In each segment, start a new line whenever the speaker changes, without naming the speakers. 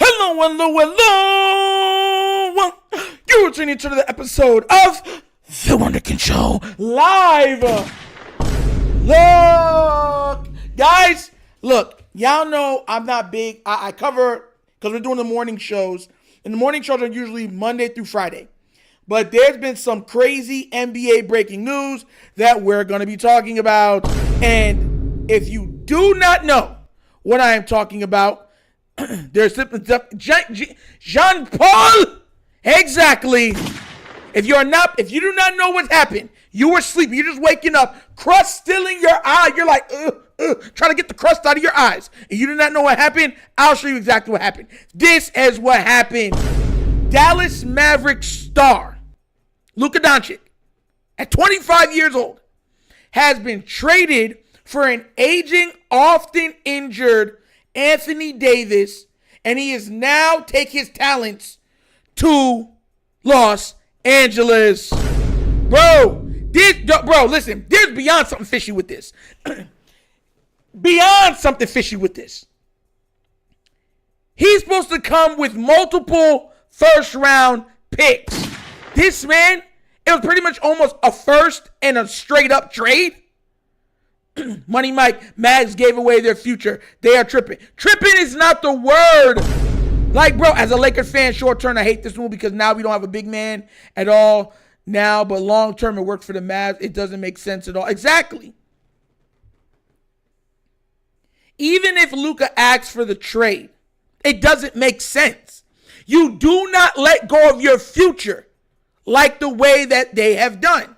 Hello. You're tuning into the episode of The Wunderkind Show live. Look, y'all know I'm not big. I cover, because we're doing the morning shows, and the morning shows are usually Monday through Friday. But there's been some crazy NBA breaking news that we're going to be talking about. And if you do not know what I am talking about, there's Jean-Paul. Exactly. If you do not know what's happened, you were sleeping, you're just waking up, crust still in your eye. You're like, trying to get the crust out of your eyes. And you do not know what happened, I'll show you exactly what happened. This is what happened. Dallas Mavericks star, Luka Doncic, at 25 years old, has been traded for an aging, often injured Anthony Davis, and he is now take his talents to Los Angeles. Bro, listen, there's beyond something fishy with this. Beyond something fishy with this. He's supposed to come with multiple first-round picks. This man, it was pretty much almost a first and a straight-up trade. Money Mike, Mags gave away their future. They are tripping. Tripping is not the word. Like, bro, as a Lakers fan, short term, I hate this move because now we don't have a big man at all now, but long term, it worked for the Mavs. It doesn't make sense at all. Exactly. Even if Luka asks for the trade, it doesn't make sense. You do not let go of your future like the way that they have done.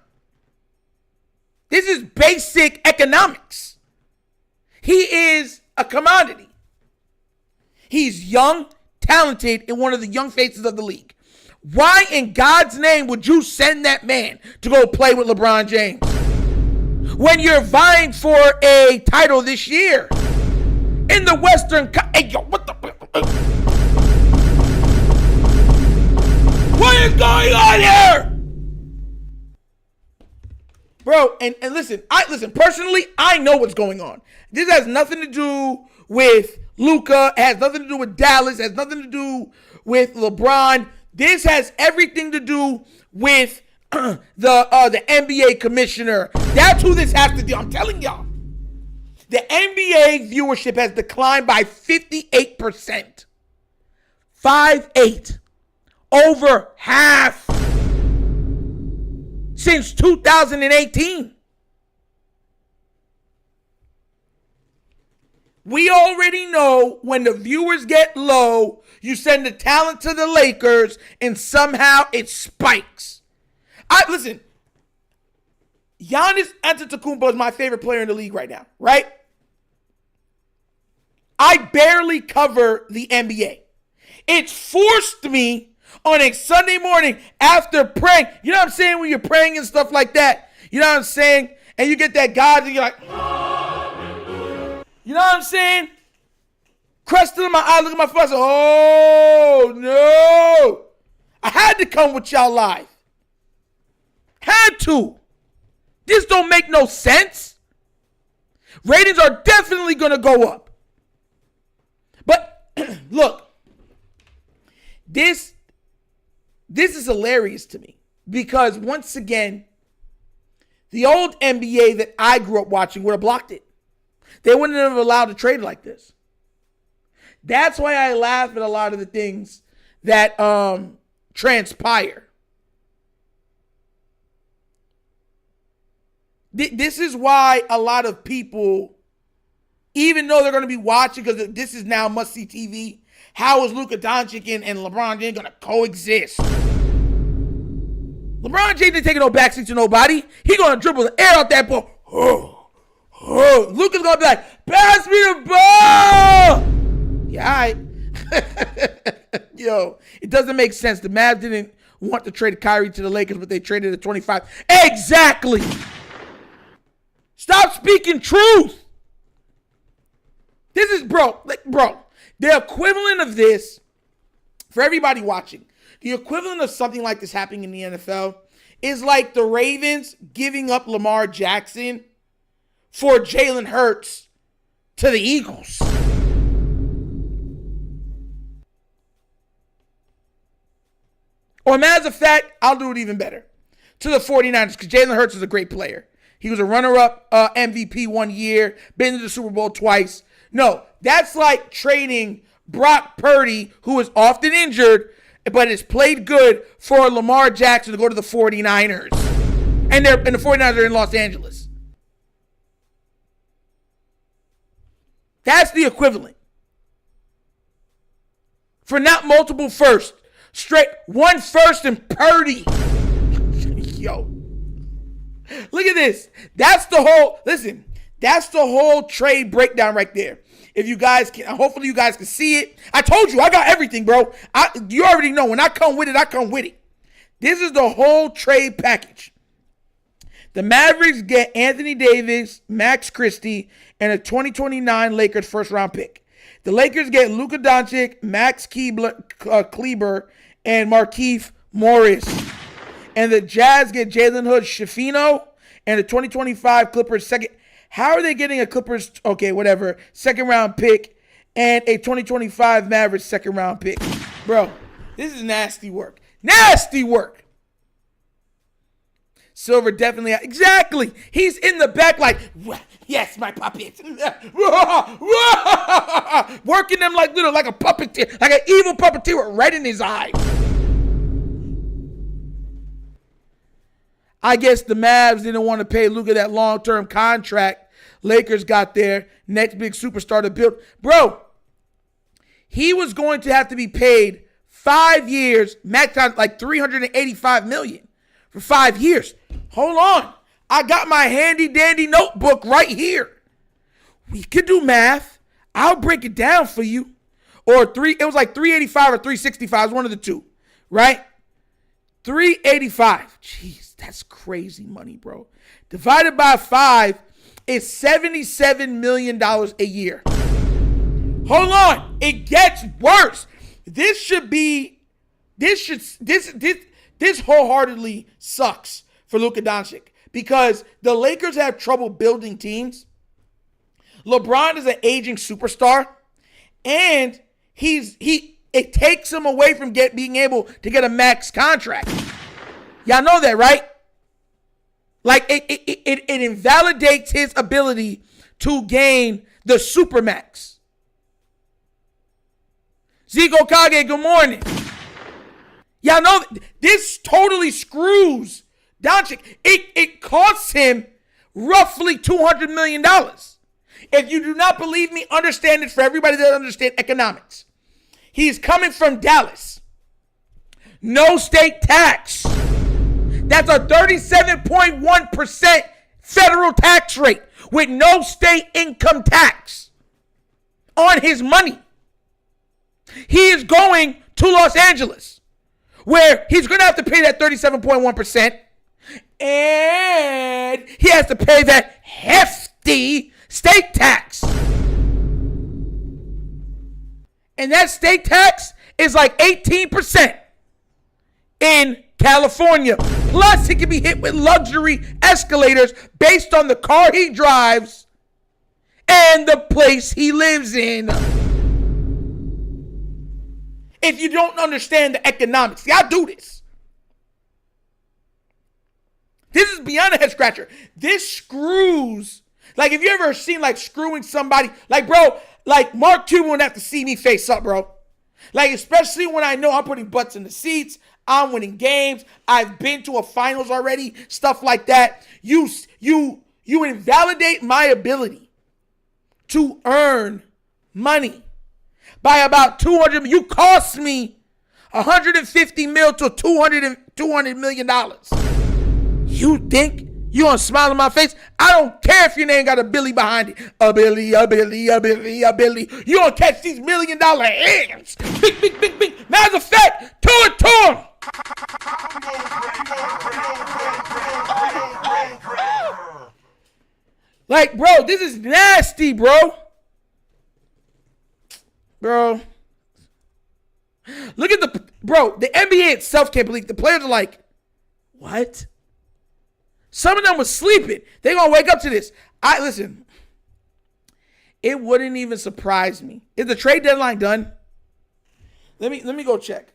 This is basic economics. He is a commodity. He's young, talented, and one of the young faces of the league. Why in God's name would you send that man to go play with LeBron James when you're vying for a title this year in the Western? Hey, yo, what the? What is going on here? Bro, and listen, personally, I know what's going on. This has nothing to do with Luka, it has nothing to do with Dallas, it has nothing to do with LeBron. This has everything to do with the NBA commissioner. That's who this has to do. I'm telling y'all. The NBA viewership has declined by 58%. 58. Over half. Since 2018. We already know when the viewers get low, you send the talent to the Lakers and somehow it spikes. Listen, Giannis Antetokounmpo is my favorite player in the league right now, right? I barely cover the NBA. It's forced me on a Sunday morning after praying. You know what I'm saying? When you're praying and stuff like that. You know what I'm saying? And you get that God and you're like, you know what I'm saying? Crest in my eye, look at my face. Oh, no. I had to come with y'all live. Had to. This don't make no sense. Ratings are definitely going to go up. But, look. This is hilarious to me because once again, the old NBA that I grew up watching would have blocked it. They wouldn't have allowed a trade like this. That's why I laugh at a lot of the things that transpire. This is why a lot of people, even though they're going to be watching, because this is now must-see TV, how is Luka Doncic and LeBron James going to coexist? LeBron James ain't taking no backseat to nobody. He going to dribble the air out that ball. Luka's going to be like, pass me the ball. Yeah, all right. Yo, it doesn't make sense. The Mavs didn't want to trade Kyrie to the Lakers, but they traded at 25. Exactly. Stop speaking truth. This is, bro, the equivalent of this, for everybody watching, the equivalent of something like this happening in the NFL is like the Ravens giving up Lamar Jackson for Jalen Hurts to the Eagles. Or matter of fact, I'll do it even better. To the 49ers, because Jalen Hurts is a great player. He was a runner-up MVP 1 year, been to the Super Bowl twice. No, that's like trading Brock Purdy, who is often injured, but has played good, for Lamar Jackson to go to the 49ers. And the 49ers are in Los Angeles. That's the equivalent. For not multiple firsts. Straight one first and Purdy. Yo. Look at this. That's the whole trade breakdown right there. If you guys can, hopefully you guys can see it. I told you, I got everything, bro. You already know. When I come with it, I come with it. This is the whole trade package. The Mavericks get Anthony Davis, Max Christie, and a 2029 Lakers first-round pick. The Lakers get Luka Doncic, Max Kleber, and Markieff Morris. And the Jazz get Jalen Hood-Schifino and the 2025 Clippers second. How are they getting a Clippers, second-round pick and a 2025 Mavericks second-round pick? Bro, this is nasty work. Nasty work. Silver definitely, exactly. He's in the back like, yes, my puppets. Working them like a puppeteer, like an evil puppeteer with red in his eye. I guess the Mavs didn't want to pay Luka that long-term contract. Lakers got their next big superstar to build. Bro, he was going to have to be paid 5 years, max out like $385 million for 5 years. Hold on. I got my handy-dandy notebook right here. We could do math. I'll break it down for you. It was like 385 or 365. It was one of the two, right? 385. Jeez, that's crazy money, bro. Divided by 5 is $77 million a year. Hold on. It gets worse. This wholeheartedly sucks for Luka Doncic because the Lakers have trouble building teams. LeBron is an aging superstar, and it takes him away from being able to get a max contract. Y'all know that, right? Like it invalidates his ability to gain the supermax. Zico Kage, good morning. Y'all know this totally screws Doncic. It costs him roughly $200 million. If you do not believe me, understand it for everybody that understands economics. He's coming from Dallas. No state tax. That's a 37.1% federal tax rate with no state income tax on his money. He is going to Los Angeles, where he's going to have to pay that 37.1%, and he has to pay that hefty state tax. And that state tax is like 18% in California. Plus, he can be hit with luxury escalators based on the car he drives and the place he lives in. If you don't understand the economics, see, I do this. This is beyond a head scratcher. This screws. Like, if you ever seen like screwing somebody, like, bro, like Mark Cuban would have to see me face up, bro. Like, especially when I know I'm putting butts in the seats, I'm winning games, I've been to a finals already, stuff like that. You invalidate my ability to earn money by about $200. You cost me $150 million to $200 million. You think you gonna smile in my face? I don't care if your name got a Billy behind it. A Billy. You gonna catch these $1 million hands. Big. Matter of fact, to him. Like, bro, this is nasty, bro. Bro. Look at the NBA itself can't believe. The players are like, what? Some of them were sleeping. They're going to wake up to this. Listen, it wouldn't even surprise me. Is the trade deadline done? Let me go check.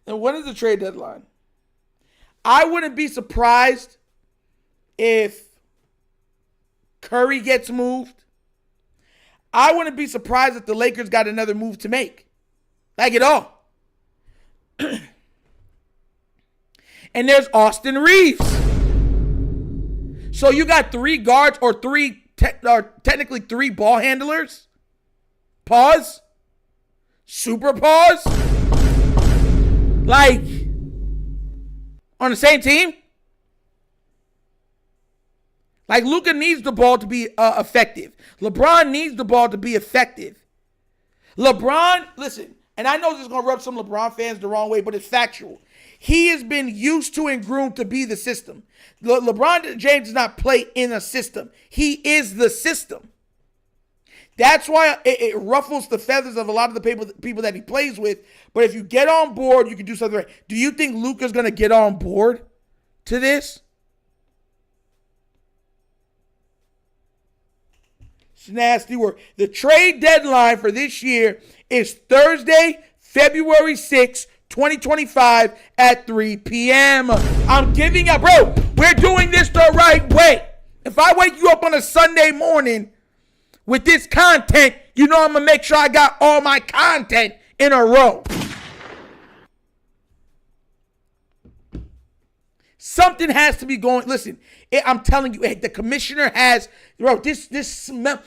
And when is the trade deadline? I wouldn't be surprised if Curry gets moved. I wouldn't be surprised if the Lakers got another move to make. Like at all. And there's Austin Reeves. So you got 3 guards or technically 3 ball handlers. Pause. Super pause. Like, on the same team. Like, Luka needs the ball to be effective. LeBron needs the ball to be effective. LeBron, listen, and I know this is going to rub some LeBron fans the wrong way, but it's factual. He has been used to and groomed to be the system. LeBron James does not play in a system. He is the system. That's why it ruffles the feathers of a lot of the people that he plays with. But if you get on board, you can do something right. Do you think Luka's going to get on board to this? It's nasty work. The trade deadline for this year is Thursday, February 6th, 2025 at 3 p.m. I'm giving up. Bro, we're doing this the right way. If I wake you up on a Sunday morning with this content, you know I'm going to make sure I got all my content in a row. Something has to be going. Listen, I'm telling you, the commissioner has, bro, this smell.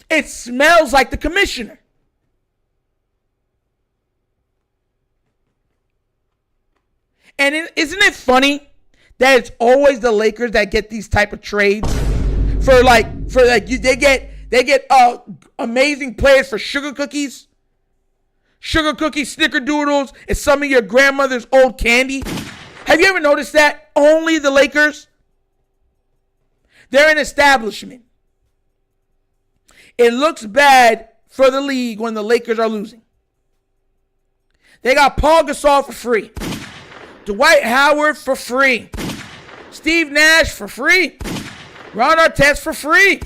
It smells like the commissioner. And isn't it funny that it's always the Lakers that get these type of trades they get amazing players for sugar cookies, snickerdoodles, and some of your grandmother's old candy. Have you ever noticed that? Only the Lakers. They're an establishment. It looks bad for the league when the Lakers are losing. They got Paul Gasol for free. Dwight Howard for free. Steve Nash for free. Ron Artest for free.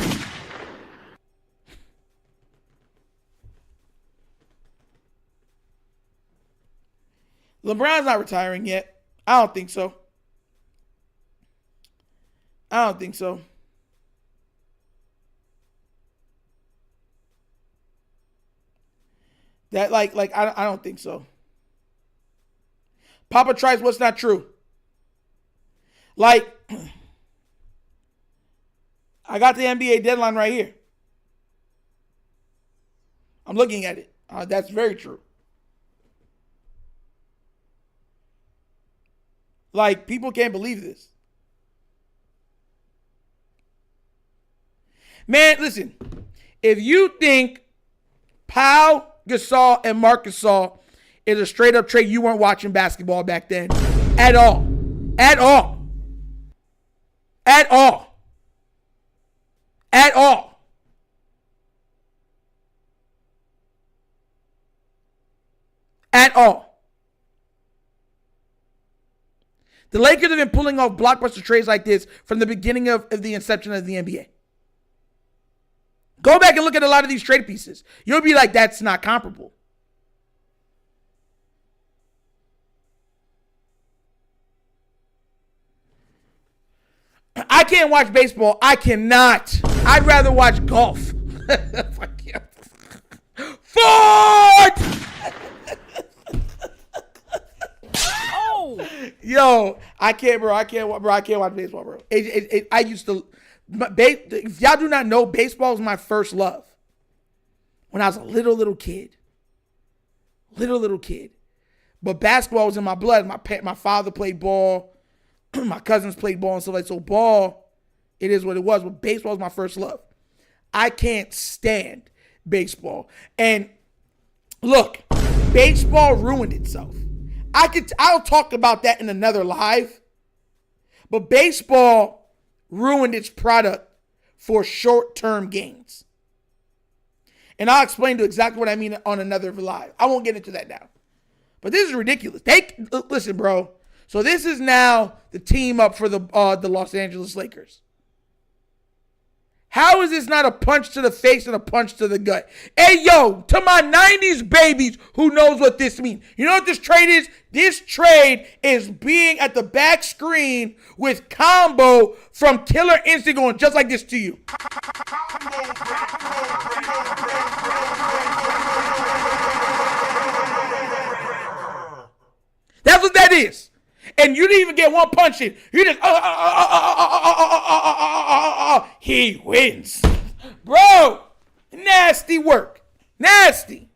LeBron's not retiring yet. I don't think so. That I don't think so. Papa tries what's not true. Like, I got the NBA deadline right here. I'm looking at it. That's very true. Like, people can't believe this. Man, listen. If you think Pau Gasol and Marc Gasol is a straight up trade, you weren't watching basketball back then. At all. At all. At all. At all. At all. The Lakers have been pulling off blockbuster trades like this from the beginning of the inception of the NBA. Go back and look at a lot of these trade pieces. You'll be like, that's not comparable. I can't watch baseball. I cannot. I'd rather watch golf. Ford! Oh! Yo, I can't, bro. I can't watch baseball, bro. I used to. If y'all do not know, baseball was my first love. When I was a little kid. Little kid. But basketball was in my blood. My father played ball. My cousins played ball and stuff like that. So ball, it is what it was. But baseball was my first love. I can't stand baseball. And look, baseball ruined itself. I'll talk about that in another live. But baseball ruined its product for short-term gains. And I'll explain to exactly what I mean on another live. I won't get into that now. But this is ridiculous. Listen, bro. So this is now the team up for the Los Angeles Lakers. How is this not a punch to the face and a punch to the gut? Hey, yo, to my 90s babies who knows what this means. You know what this trade is? This trade is being at the back screen with Combo from Killer Instinct going just like this to you. That's what that is. And you didn't even get one punch in. You just, he wins. Bro, nasty work. Nasty.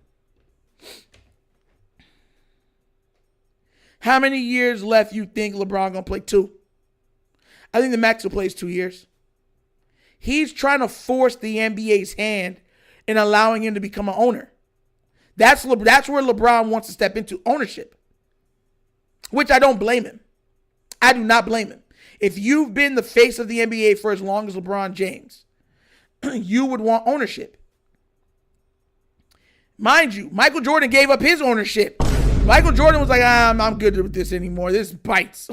How many years left you think LeBron gonna play? 2. I think the max will play is 2 years. He's trying to force the NBA's hand in allowing him to become an owner. That's where LeBron wants to step into ownership. Which I don't blame him. I do not blame him. If you've been the face of the NBA for as long as LeBron James, you would want ownership. Mind you, Michael Jordan gave up his ownership. Michael Jordan was like, I'm good with this anymore. This bites.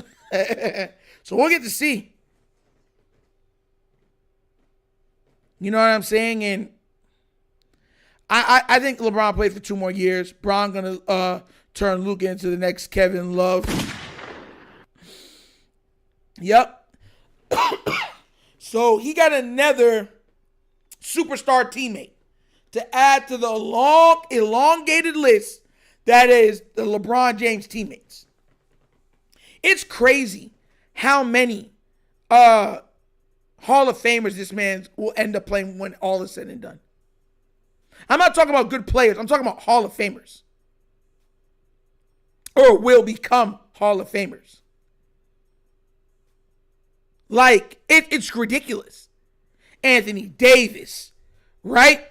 So we'll get to see. You know what I'm saying? And I think LeBron played for 2 more years. Bron gonna turn Luka into the next Kevin Love. Yep. So he got another superstar teammate to add to the long, elongated list that is the LeBron James teammates. It's crazy how many Hall of Famers this man will end up playing when all is said and done. I'm not talking about good players. I'm talking about Hall of Famers. Or will become Hall of Famers. Like, it's ridiculous. Anthony Davis, right?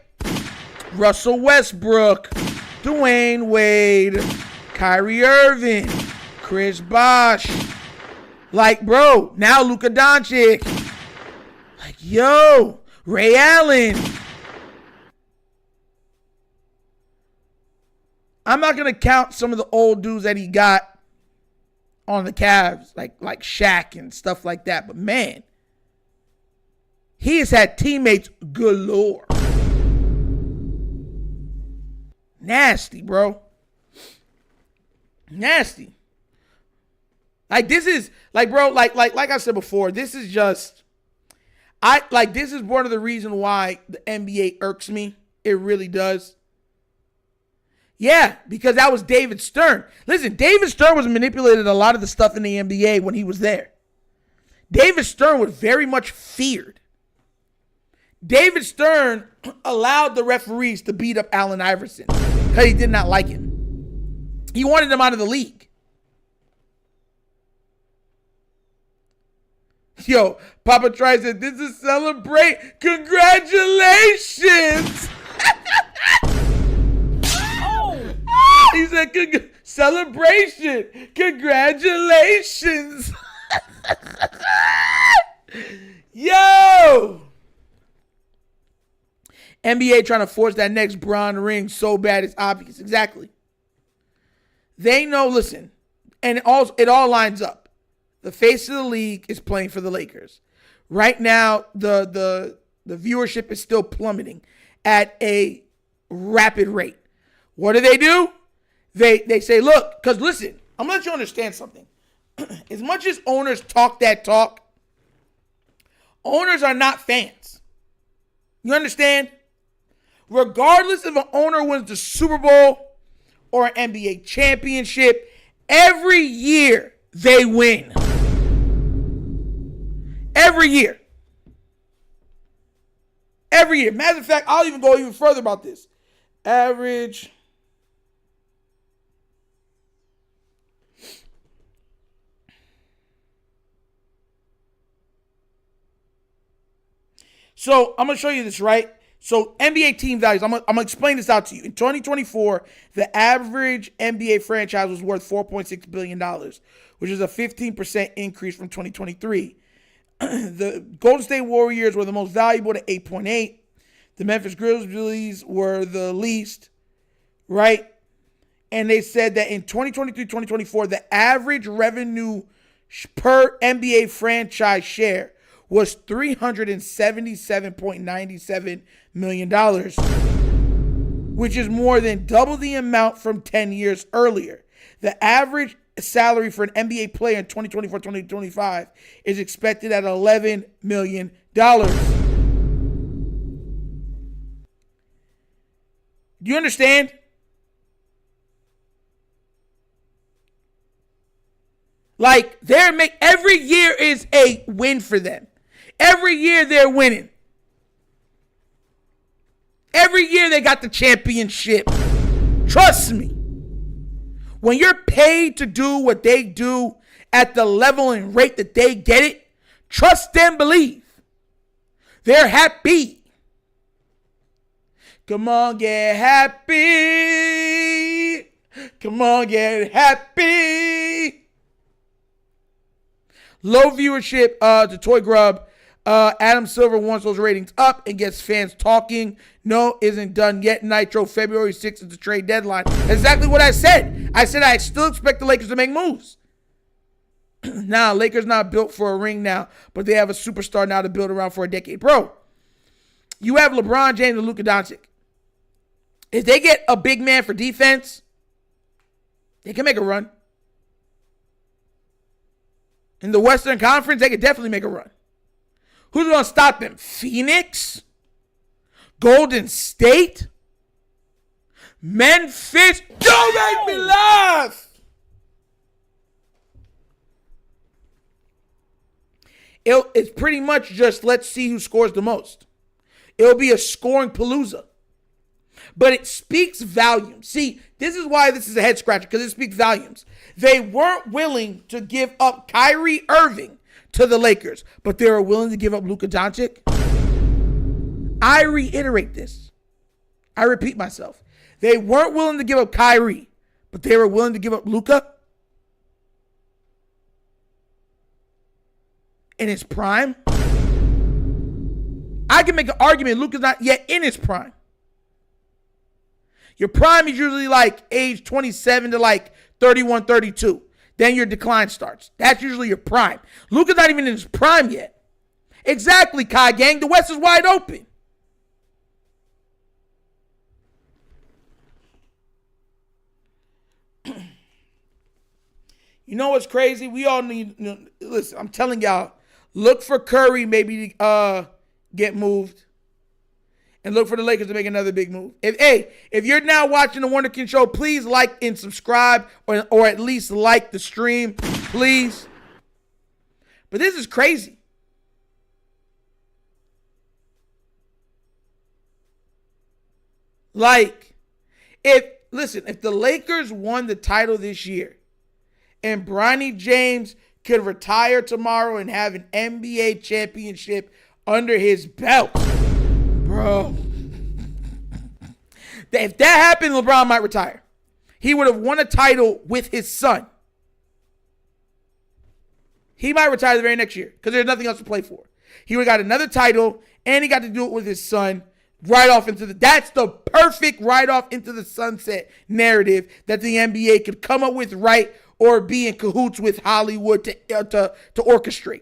Russell Westbrook, Dwayne Wade, Kyrie Irving, Chris Bosh. Like, bro, now Luka Doncic. Like, yo, Ray Allen. I'm not going to count some of the old dudes that he got on the Cavs, like Shaq and stuff like that. But, man, he has had teammates galore. Nasty, bro. Nasty. Like, this is, like, bro, like I said before, this is just, this is one of the reasons why the NBA irks me. It really does. Yeah, because that was David Stern. Listen, David Stern was manipulated a lot of the stuff in the NBA when he was there. David Stern was very much feared. David Stern allowed the referees to beat up Allen Iverson because he did not like him. He wanted him out of the league. Yo, Papa Tri said, this is celebrate. Congratulations. He said, celebration. Congratulations. Yo. NBA trying to force that next Bron ring so bad it's obvious. Exactly. They know, listen, and it all lines up. The face of the league is playing for the Lakers. Right now, the viewership is still plummeting at a rapid rate. What do? They say, look, because listen, I'm going to let you understand something. As much as owners talk that talk, owners are not fans. You understand? Regardless if an owner wins the Super Bowl or an NBA championship, every year they win. Every year. Every year. Matter of fact, I'll even go even further about this. Average. So I'm going to show you this, right? So NBA team values, I'm going to explain this out to you. In 2024, the average NBA franchise was worth $4.6 billion, which is a 15% increase from 2023. The Golden State Warriors were the most valuable at 8.8. The Memphis Grizzlies were the least, right? And they said that in 2023-2024, the average revenue per NBA franchise share was $377.97 million, which is more than double the amount from 10 years earlier. The average salary for an NBA player in 2024-2025 is expected at $11 million. Do you understand? Like, every year is a win for them. Every year they're winning. Every year they got the championship. Trust me. When you're paid to do what they do at the level and rate that they get it, trust and believe. They're happy. Come on, get happy. Come on, get happy. Low viewership to Toy Grub. Adam Silver wants those ratings up and gets fans talking. No, isn't done yet. Nitro, February 6th is the trade deadline. Exactly what I said. I said I still expect the Lakers to make moves. Now, Lakers not built for a ring now, but they have a superstar now to build around for a decade. Bro, you have LeBron James and Luka Doncic. If they get a big man for defense, they can make a run. In the Western Conference, they could definitely make a run. Who's going to stop them? Phoenix? Golden State? Memphis? Don't make me laugh! It's pretty much just let's see who scores the most. It'll be a scoring palooza. But it speaks volumes. See, this is why this is a head scratcher, because it speaks volumes. They weren't willing to give up Kyrie Irving to the Lakers, but they were willing to give up Luka Doncic. I reiterate this. I repeat myself. They weren't willing to give up Kyrie, but they were willing to give up Luka in his prime. I can make an argument Luka's not yet in his prime. Your prime is usually like age 27 to like 31, 32. Then your decline starts. That's usually your prime. Luka's not even in his prime yet. Exactly, Kai Gang. The West is wide open. You know what's crazy? We all need, listen, I'm telling y'all, look for Curry maybe get moved. And look for the Lakers to make another big move. If you're now watching the Wunderkind Show, please like and subscribe, or at least like the stream, please. But this is crazy. Like, if the Lakers won the title this year, and Bronny James could retire tomorrow and have an NBA championship under his belt, bro, if that happened, LeBron might retire. He would have won a title with his son. He might retire the very next year because there's nothing else to play for. He would have got another title, and he got to do it with his son right off into that's the perfect right off into the sunset narrative that the NBA could come up with, right, or be in cahoots with Hollywood to orchestrate.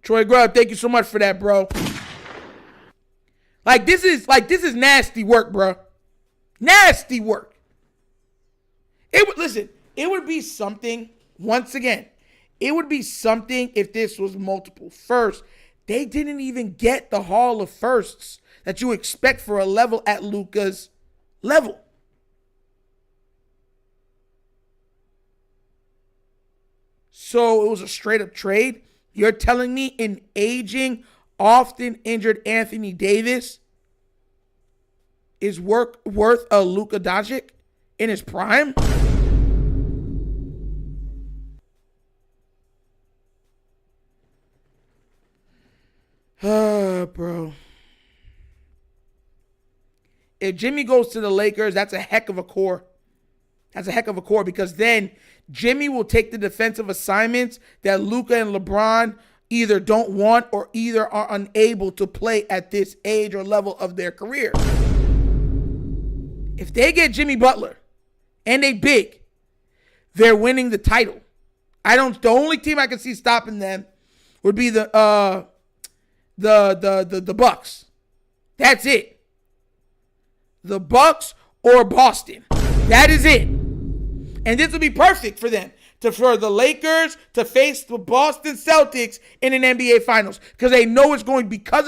Troy Grubb, thank you so much for that, bro. This is nasty work, bro. Nasty work. It would be something, once again, it would be something if this was multiple firsts. They didn't even get the Hall of Firsts that you expect for a level at Luka's level. So it was a straight up trade. You're telling me an aging, often injured Anthony Davis is worth a Luka Doncic in his prime? Bro. If Jimmy goes to the Lakers, that's a heck of a core. That's a heck of a core, because then Jimmy will take the defensive assignments that Luka and LeBron either don't want or either are unable to play at this age or level of their career. If they get Jimmy Butler and they big, they're winning the title. The only team I can see stopping them would be the Bucks. That's it. The Bucks or Boston. That is it. And this would be perfect for them, for the Lakers to face the Boston Celtics in an NBA Finals, because they know it's going because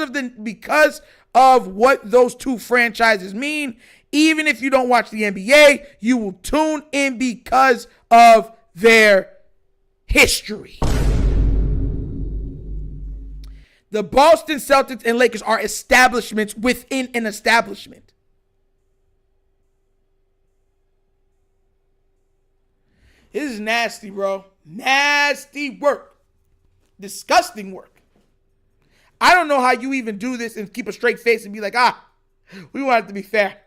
of what those two franchises mean. Even if you don't watch the NBA, you will tune in because of their history. The Boston Celtics and Lakers are establishments within an establishment. This is nasty, bro. Nasty work. Disgusting work. I don't know how you even do this and keep a straight face and be like, we want it to be fair.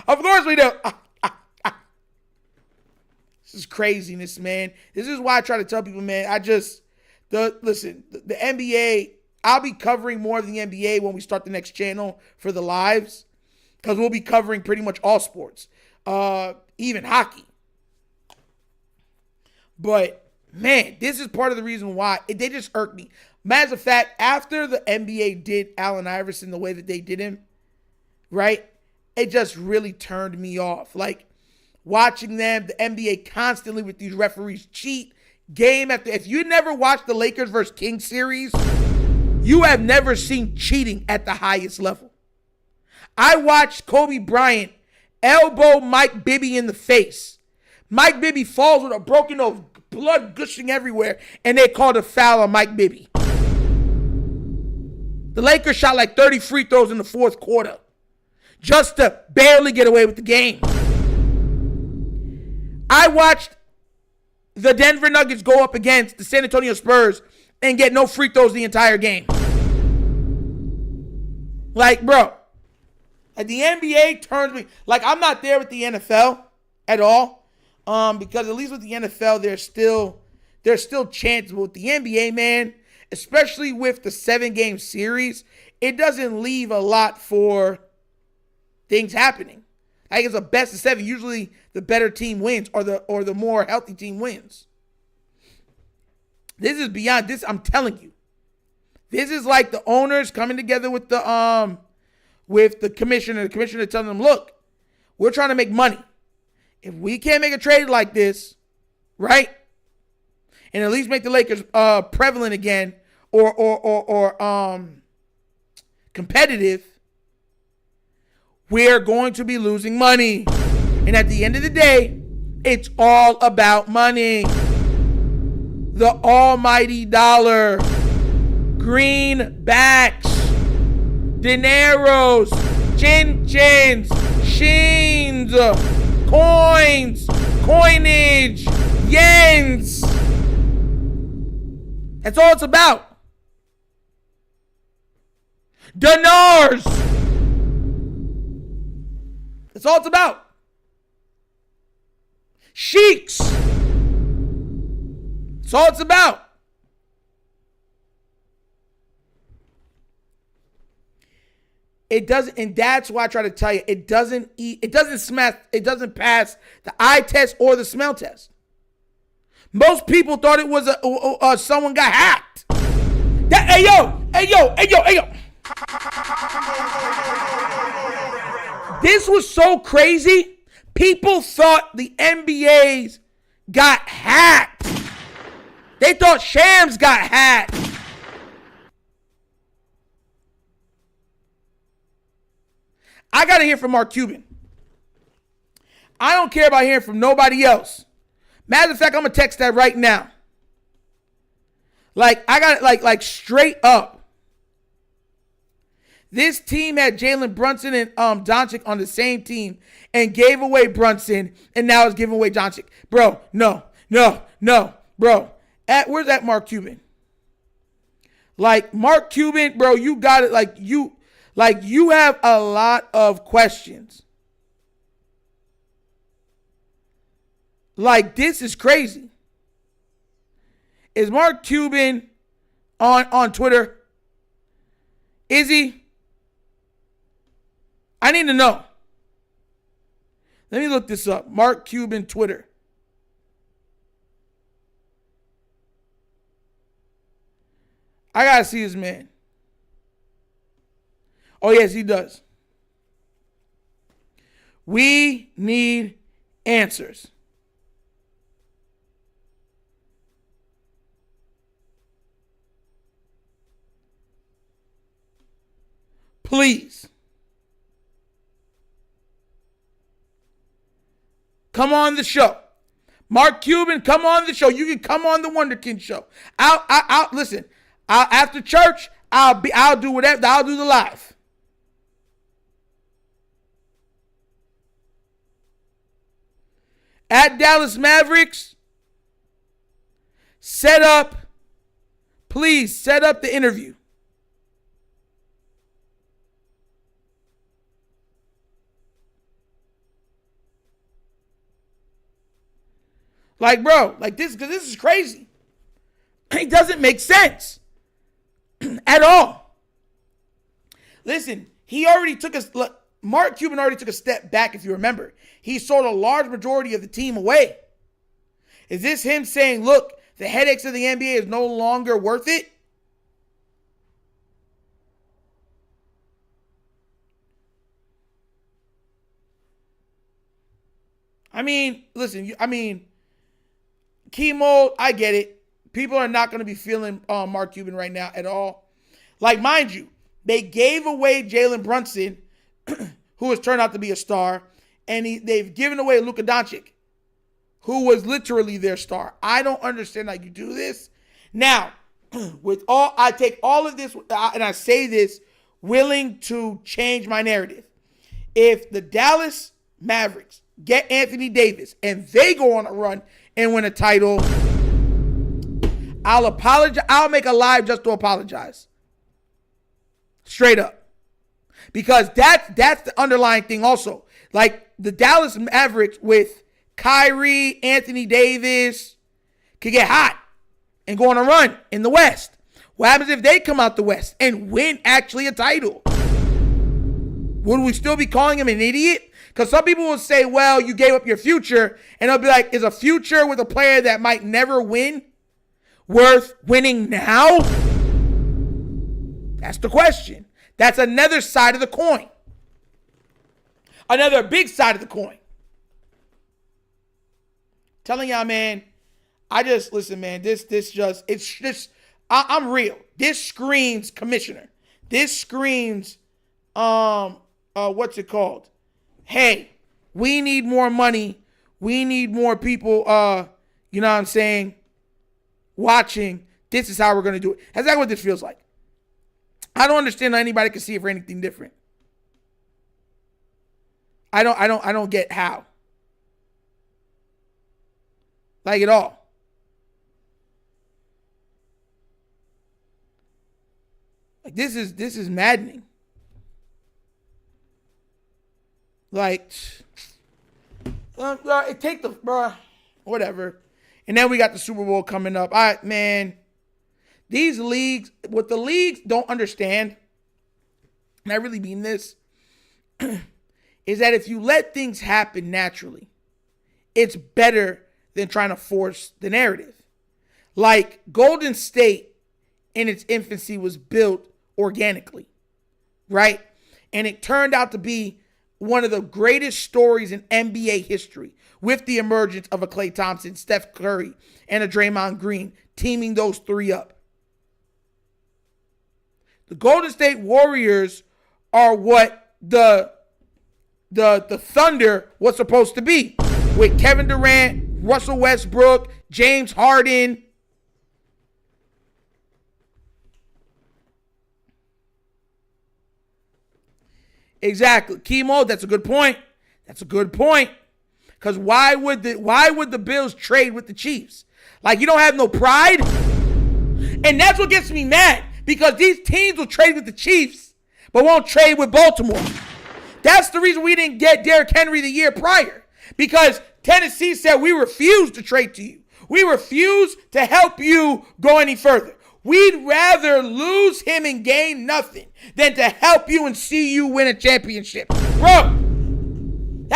Of course we do. This is craziness, man. This is why I try to tell people, man, listen, the NBA, I'll be covering more of the NBA when we start the next channel for the lives, because we'll be covering pretty much all sports, even hockey. But, man, this is part of the reason why they just irk me. Matter of fact, after the NBA did Allen Iverson the way that they did him, right, it just really turned me off. Like, watching them, the NBA constantly with these referees cheat, game after. If you never watched the Lakers versus Kings series, you have never seen cheating at the highest level. I watched Kobe Bryant elbow Mike Bibby in the face. Mike Bibby falls with a broken nose, blood gushing everywhere, and they called a foul on Mike Bibby. The Lakers shot like 30 free throws in the fourth quarter just to barely get away with the game. I watched the Denver Nuggets go up against the San Antonio Spurs and get no free throws the entire game. Like, bro, the NBA turns me, like, I'm not there with the NFL at all, because at least with the NFL, there's still chances. But with the NBA, man, especially with the 7-game series, it doesn't leave a lot for things happening. Like, it's a best of 7. Usually the better team wins, or the more healthy team wins. This is beyond this. I'm telling you. This is like the owners coming together with the commissioner. The commissioner telling them, look, we're trying to make money. If we can't make a trade like this, right, and at least make the Lakers prevalent again, or competitive, we're going to be losing money. And at the end of the day, it's all about money. The almighty dollar. Greenbacks. Dineros. Chin-chins. Sheens. Coins. Coinage. Yens. That's all it's about. Dinars. That's all it's about. Sheiks. That's all it's about. It doesn't, and that's why I try to tell you, it doesn't pass the eye test or the smell test. Most people thought it was someone got hacked. Hey yo. This was so crazy. People thought the NBA's got hacked. They thought Shams got hacked. I got to hear from Mark Cuban. I don't care about hearing from nobody else. Matter of fact, I'm going to text that right now. Like, I got it like straight up. This team had Jalen Brunson and Doncic on the same team and gave away Brunson, and now is giving away Doncic. Bro, no, bro. Where's that Mark Cuban? Like, Mark Cuban, bro, you got it. Like you have a lot of questions. Like, this is crazy. Is Mark Cuban on Twitter? Is he? I need to know. Let me look this up. Mark Cuban Twitter. I got to see this man. Oh, yes, he does. We need answers. Please. Come on the show. Mark Cuban, come on the show. You can come on the Wunderkind show. I'll listen. After church, I'll do whatever. I'll do the live. At Dallas Mavericks, please set up the interview. Like, bro, like this, because this is crazy. It doesn't make sense at all. Listen, Mark Cuban already took a step back, if you remember. He sold a large majority of the team away. Is this him saying, look, the headaches of the NBA is no longer worth it? I mean, listen, Chemo, I get it. People are not going to be feeling Mark Cuban right now at all. Like, mind you, they gave away Jalen Brunson, who has turned out to be a star, and they've given away Luka Doncic, who was literally their star. I don't understand how you do this. Now, I take all of this, and I say this, willing to change my narrative. If the Dallas Mavericks get Anthony Davis and they go on a run and win a title, I'll apologize. I'll make a live just to apologize. Straight up. Because that's the underlying thing also. Like the Dallas Mavericks with Kyrie, Anthony Davis could get hot and go on a run in the West. What happens if they come out the West and win actually a title? Would we still be calling him an idiot? Because some people will say, well, you gave up your future. And they'll be like, is a future with a player that might never win worth winning now? That's the question. That's another side of the coin. Another big side of the coin. Telling y'all, man, listen, man, I'm real. This screams commissioner. This screams, what's it called? Hey, we need more money. We need more people, you know what I'm saying, watching. This is how we're going to do it. That's exactly what this feels like. I don't understand how anybody can see it for anything different. I don't get how. Like at all. Like this is maddening. Like, take the, bruh, whatever. And then we got the Super Bowl coming up. These leagues, what the leagues don't understand, and I really mean this, is that if you let things happen naturally, it's better than trying to force the narrative. Like Golden State in its infancy was built organically, right? And it turned out to be one of the greatest stories in NBA history with the emergence of a Klay Thompson, Steph Curry, and a Draymond Green, teaming those three up. The Golden State Warriors are what the Thunder was supposed to be, with Kevin Durant, Russell Westbrook, James Harden. Exactly. Chemo, that's a good point. That's a good point. Because why would the Bills trade with the Chiefs? Like, you don't have no pride? And that's what gets me mad. Because these teams will trade with the Chiefs, but won't trade with Baltimore. That's the reason we didn't get Derrick Henry the year prior. Because Tennessee said, we refuse to trade to you. We refuse to help you go any further. We'd rather lose him and gain nothing than to help you and see you win a championship. Bro,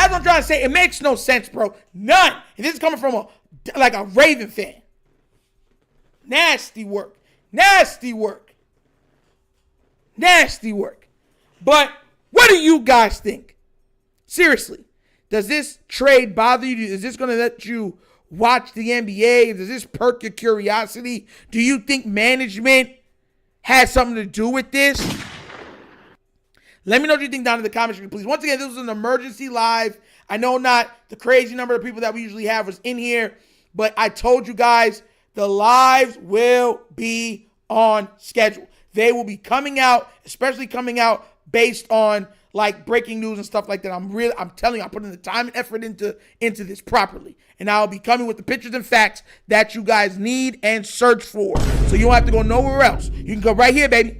That's what I'm trying to say. It makes no sense, bro. None. And this is coming from a Raven fan. Nasty work. Nasty work. Nasty work. But what do you guys think? Seriously, does this trade bother you? Is this going to let you watch the NBA? Does this perk your curiosity? Do you think management has something to do with this? Let me know what you think down in the comment section, please. Once again, this was an emergency live. I know not the crazy number of people that we usually have was in here, but I told you guys the lives will be on schedule. They will be coming out, especially coming out based on like breaking news and stuff like that. I'm telling you, I'm putting the time and effort into this properly. And I'll be coming with the pictures and facts that you guys need and search for. So you don't have to go nowhere else. You can go right here, baby.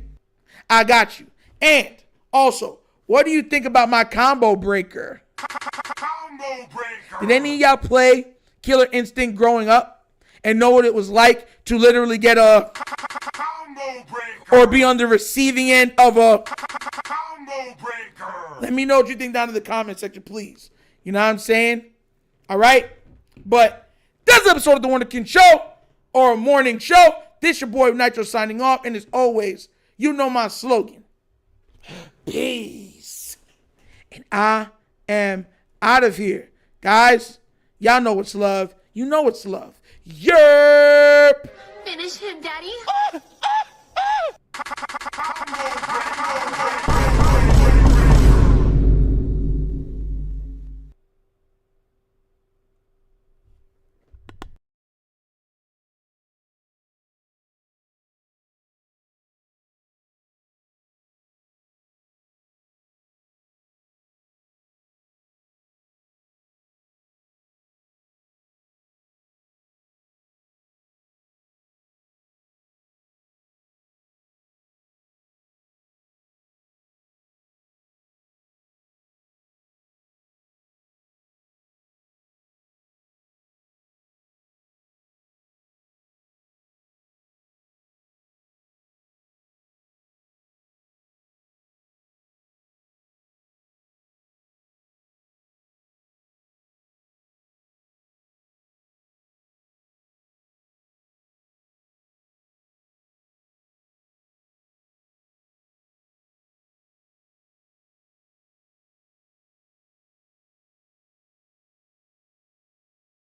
I got you. And also, what do you think about my combo breaker? Combo breaker. Did any of y'all play Killer Instinct growing up and know what it was like to literally get a combo breaker or be on the receiving end of a combo breaker? Let me know what you think down in the comment section, please. You know what I'm saying? All right? But that's an episode of The Wunderkind Show, or a morning show. This your boy Nitro signing off. And as always, you know my slogan. Peace. And I am out of here. Guys, y'all know what's love. You know what's love. Yerp.
Finish him, Daddy.